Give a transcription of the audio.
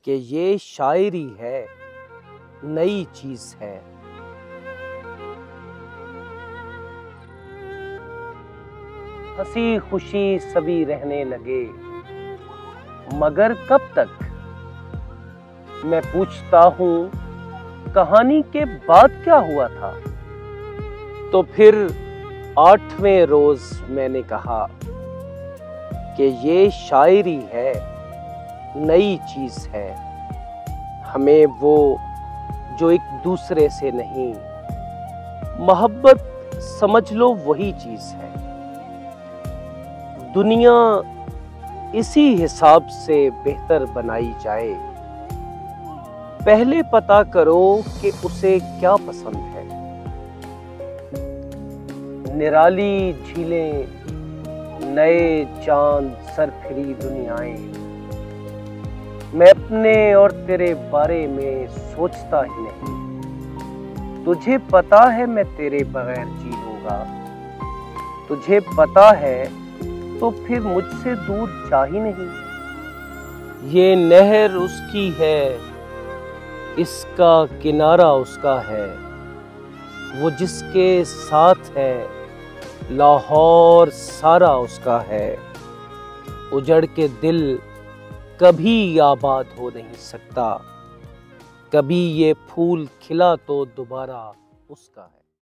कि ये शायरी है, नई चीज है। हंसी खुशी सभी रहने लगे, मगर कब तक? मैं पूछता हूँ, कहानी के बाद क्या हुआ था? तो फिर 8वें रोज मैंने कहा कि ये शायरी है, नई चीज है। हमें वो जो एक दूसरे से नहीं, मोहब्बत समझ लो वही चीज है। दुनिया इसी हिसाब से बेहतर बनाई जाए। पहले पता करो कि उसे क्या पसंद है। निराली झीलें, नए चांद, सरफिरी दुनियाएं, मैं अपने और तेरे बारे में सोचता ही नहीं। तुझे पता है मैं तेरे बगैर जी लूंगा। तुझे पता है तो फिर मुझसे दूर जा ही नहीं। ये नहर उसकी है, इसका किनारा उसका है। वो जिसके साथ है, लाहौर सारा उसका है। उजड़ के दिल कभी आबाद हो नहीं सकता। कभी ये फूल खिला तो दोबारा उसका है।